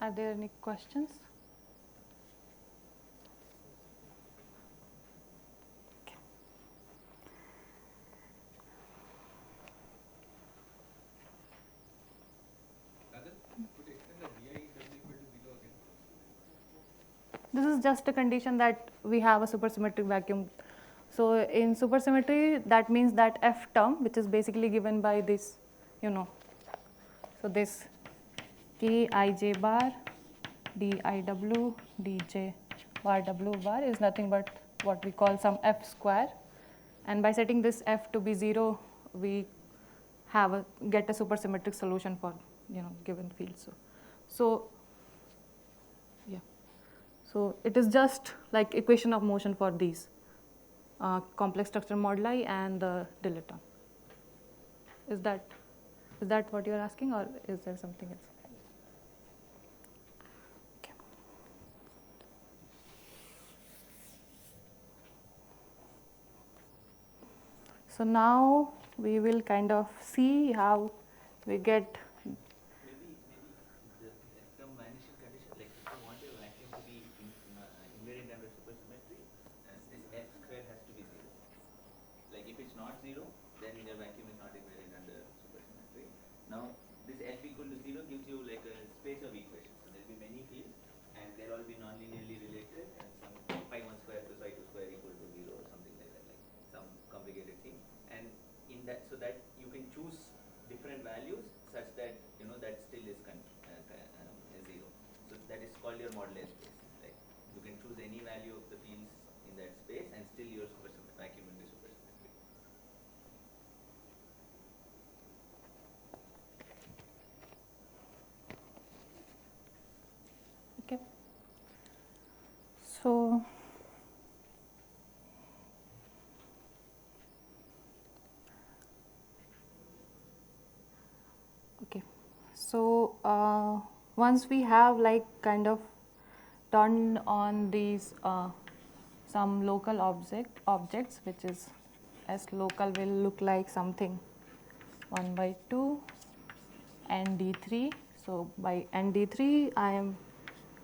Are there any questions? Okay. Kajal, could you extend the VI W equal to 0 again? This is just a condition that we have a supersymmetric vacuum. So in supersymmetry, that means that F term, which is basically given by this, so this Kij bar diw dj bar w bar is nothing but what we call some F square, and by setting this F to be 0, we get a supersymmetric solution for given field. So yeah. So it is just like equation of motion for these complex structure moduli and the dilaton. Is that what you are asking, or is there something else? Okay. So now we will kind of see how we get. Maybe the term vanishing condition, like if you want your vacuum to be invariant under supersymmetry, this F square has to be 0. Like if it's not 0, then your vacuum is not invariant under supersymmetry. Now this F equal to 0 gives you like a space of equations. So there will be many fields, and they'll all be non-linearly related, and some phi 1 square plus phi 2 square equal to 0 or something like that, like some complicated thing. And in that, so that you can choose different values such that that still is 0. So that is called your moduli space. Right? You can choose any value of the fields in that space, and still your vacuum will be supersymmetric. Okay. So okay. So once we have like kind of turned on these some local objects, which is S local will look like something 1 by 2 and D3. So by ND3, I am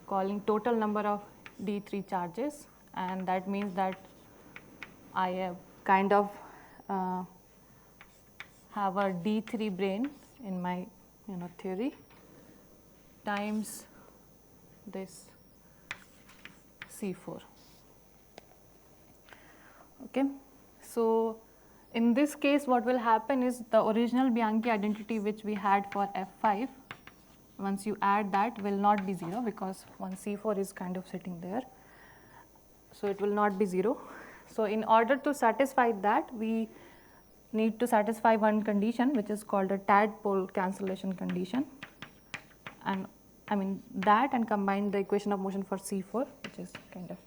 calling total number of D3 charges, and that means that I have kind of have a D3 brane in my theory times this C4. Okay. So in this case, what will happen is the original Bianchi identity which we had for F5, once you add that, will not be 0 because one C4 is kind of sitting there. So it will not be 0. So in order to satisfy that, we need to satisfy one condition which is called a tadpole cancellation condition, and I mean that and combine the equation of motion for C4, which is kind of.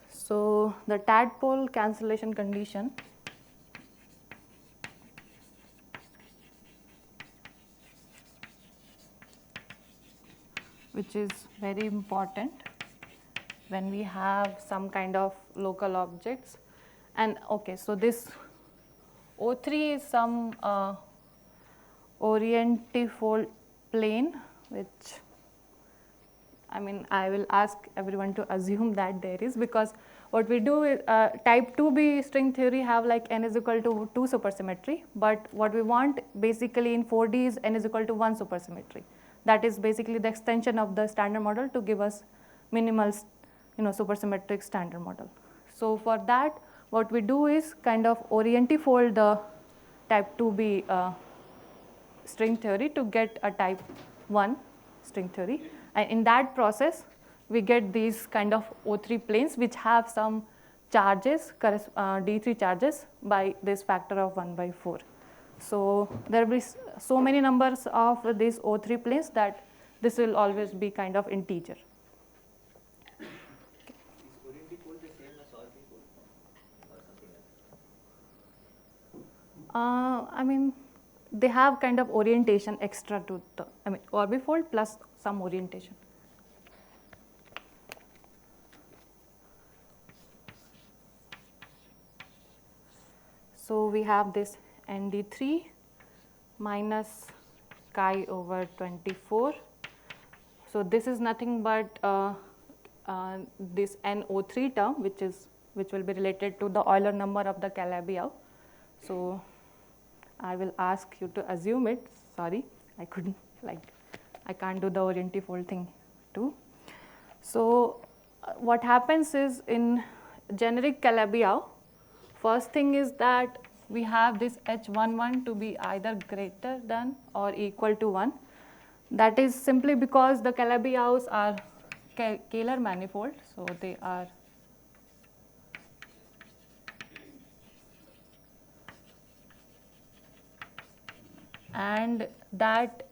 So the tadpole cancellation condition which is very important when we have some kind of local objects. And okay, so this O3 is some orientifold plane, which I mean I will ask everyone to assume that there is, because what we do is type 2b string theory have like n is equal to 2 supersymmetry, but what we want basically in 4D is n is equal to 1 supersymmetry. that is basically the extension of the standard model to give us minimal supersymmetric standard model. So for that, what we do is kind of orientifold the type 2b string theory to get a type 1 string theory. And in that process, we get these kind of O3 planes which have some charges, D3 charges by this factor of 1/4. So there will be so many numbers of these O3 planes that this will always be kind of integer. Is orientifold the same as orbifold or something else? I mean, they have kind of orientation extra to the, orbifold plus some orientation. So we have this ND3 minus chi over 24. So this is nothing but this NO3 term, which will be related to the Euler number of the Calabi-Yau. So I will ask you to assume it. Sorry, I can't do the orientifold thing too. So what happens is in generic Calabi-Yau, first thing is that we have this H11 to be either greater than or equal to 1. That is simply because the Calabi-Yaus are Kähler manifold, so they are and that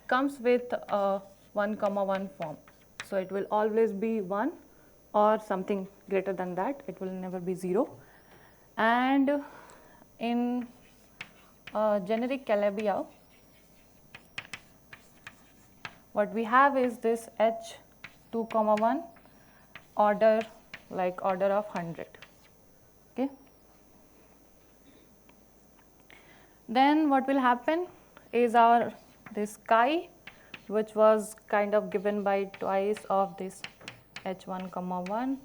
comes with a 1,1 form. So it will always be 1 or something greater than that. It will never be 0. And in generic Calabi-Yau, what we have is this H2,1 order of 100. Okay. Then what will happen is this chi, which was kind of given by twice of this H1,1,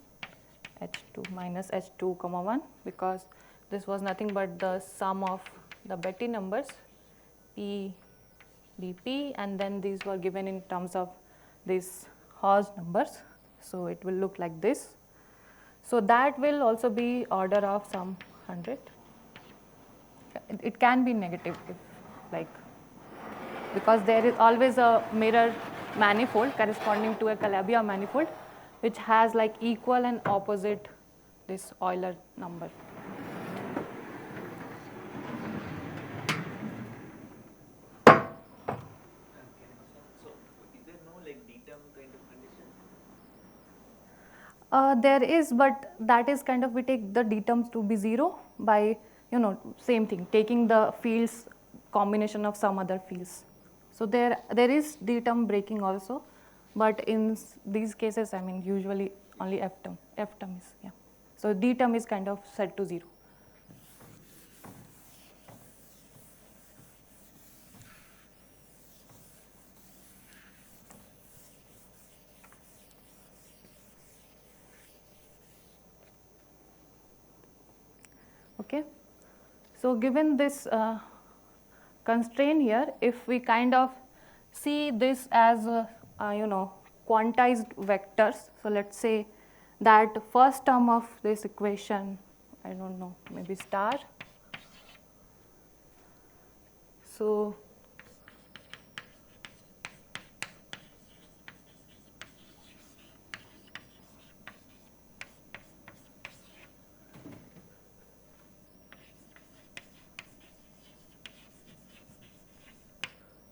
H2 minus H2,1, because this was nothing but the sum of the Betti numbers P, BP, and then these were given in terms of these Haas numbers. So it will look like this. So that will also be order of some 100. It can be negative if because there is always a mirror manifold corresponding to a Calabi-Yau manifold, which has equal and opposite this Euler number. So is there no d-term kind of condition? There is, but that is kind of, we take the d terms to be 0 by same thing, taking the fields combination of some other fields. So there is d term breaking also, but in these cases, usually only f term is, yeah. So d term is kind of set to 0. Okay. So given this constraint here, if we kind of see this as quantized vectors, so let's say that first term of this equation, I don't know, maybe star. So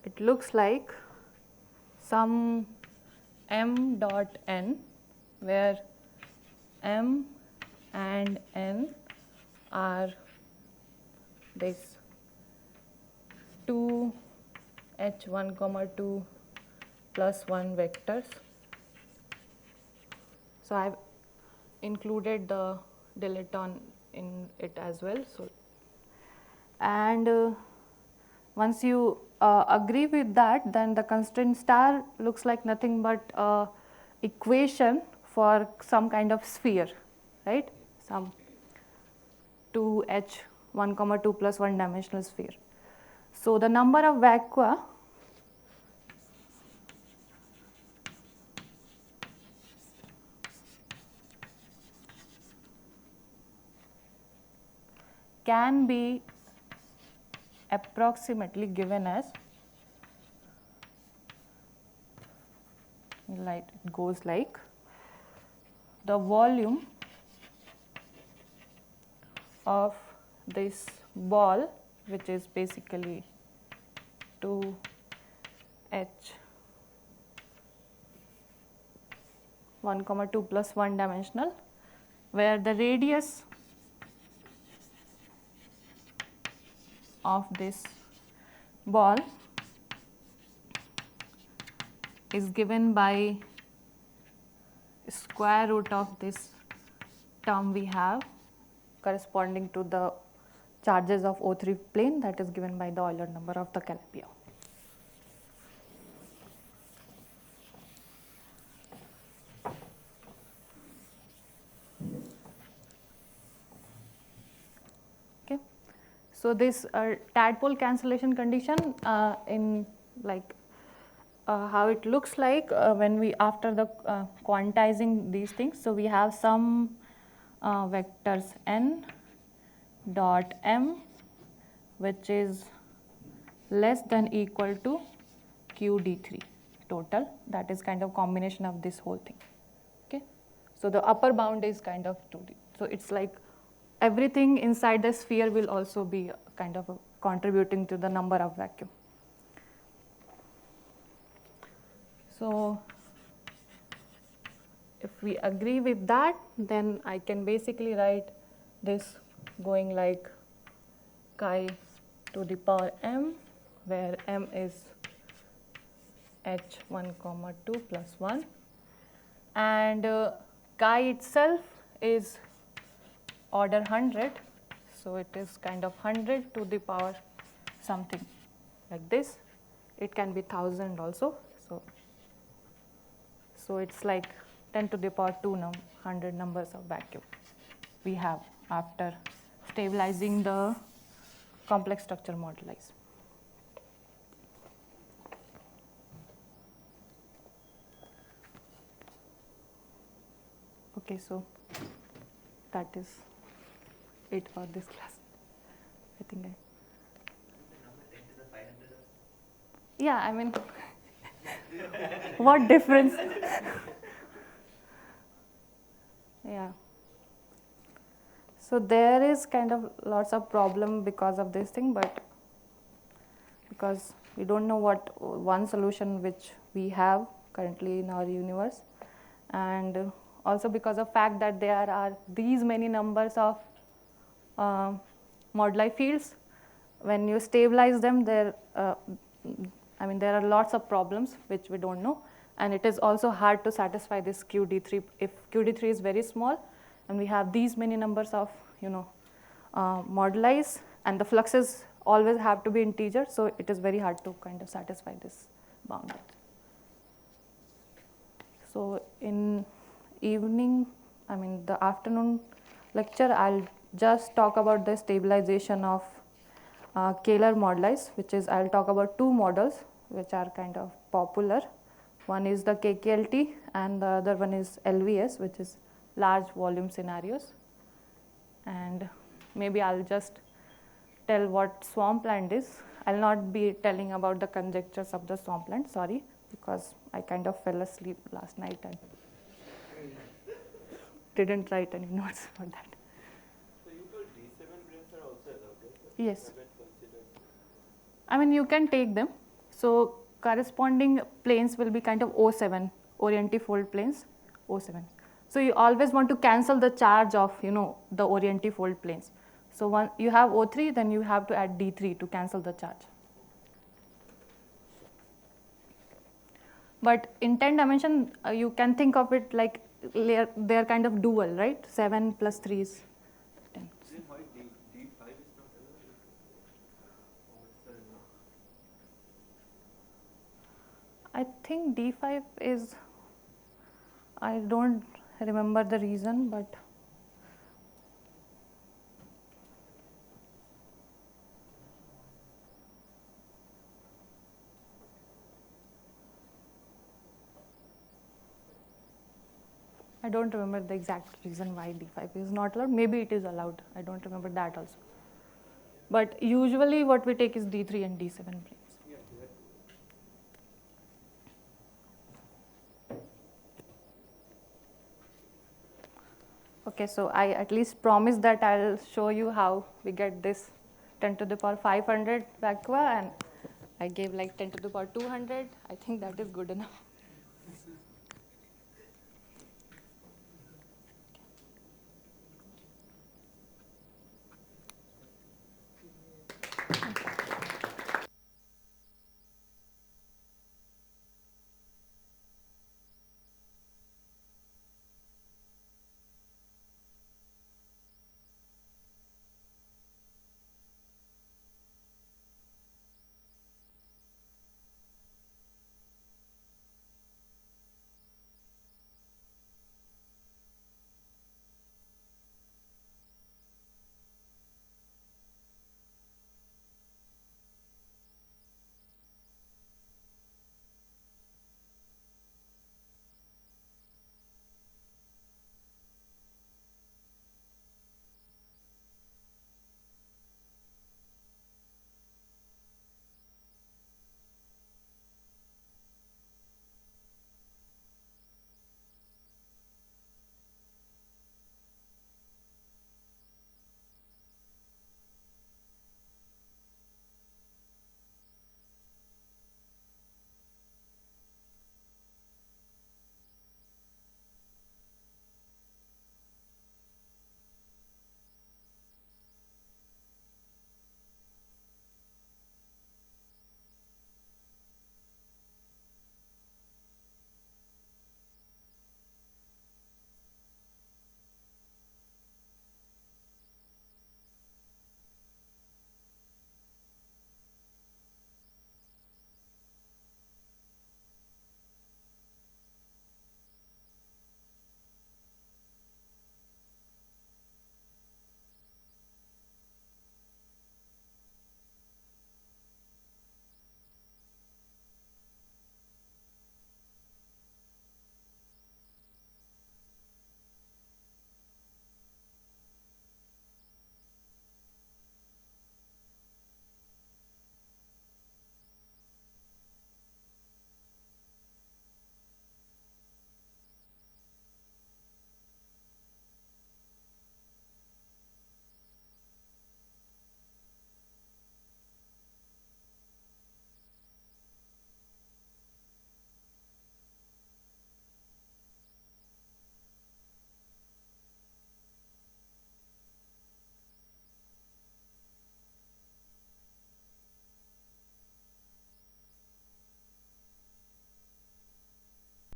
it looks like some m dot n, where m and n are this 2 h1 comma 2 plus 1 vectors. So I've included the dilaton in it as well. So and once you agree with that, then the constraint star looks like nothing but equation for some kind of sphere, right? Some 2h1 comma 2 plus 1 dimensional sphere. So the number of vacua can be approximately given as, like it goes like the volume of this ball, which is basically 2h 1 comma 2 plus 1 dimensional, where the radius of this ball is given by square root of this term we have corresponding to the charges of O3 plane, that is given by the Euler number of the Calabi. Okay. So this tadpole cancellation condition in like how it looks like when we after the quantizing these things. So we have some vectors n dot m which is less than equal to q d3 total, that is kind of combination of this whole thing. Okay. So the upper bound is kind of 2d. So it's like everything inside the sphere will also be kind of contributing to the number of vacuum. So if we agree with that, then I can basically write this going like chi to the power m, where m is h1 comma 2 plus 1, and chi itself is order 100, so it is kind of 100 to the power something like this. It can be 1000 also. So it's like 10 to the power 2 100 numbers of vacuum we have after stabilizing the complex structure moduli. Okay, so that is it for this class. I think yeah, I mean, what difference? Yeah. So there is kind of lots of problem because of this thing, but because we don't know what one solution which we have currently in our universe, and also because of fact that there are these many numbers of moduli fields. When you stabilize them, there are lots of problems which we don't know, and it is also hard to satisfy this QD3 if QD3 is very small, and we have these many numbers of moduli, and the fluxes always have to be integer, so it is very hard to kind of satisfy this bound. So in evening, the afternoon lecture, I'll just talk about the stabilization of Kähler moduli, which is I'll talk about two models which are kind of popular. One is the KKLT and the other one is LVS, which is large volume scenarios. And maybe I'll just tell what swampland is. I'll not be telling about the conjectures of the swampland, sorry, because I kind of fell asleep last night and didn't write any notes for that. So you told D7 brains are also allowed, right? Yes. Haven't considered. You can take them. So corresponding planes will be kind of O7, orientifold planes, O7. So you always want to cancel the charge of the orientifold planes. So when you have O3, then you have to add D3 to cancel the charge. But in 10 dimension, you can think of it like they're kind of dual, right? 7 plus 3 is 10. Then why D5 is not allowed? I think D5 is, I don't remember the reason, but I don't remember the exact reason why D5 is not allowed. Maybe it is allowed. I don't remember that also. But usually what we take is D3 and D7 frames. Yeah, that. Okay, so I at least promise that I'll show you how we get this 10 to the power 500 vacuum, and I gave like 10 to the power 200. I think that is good enough.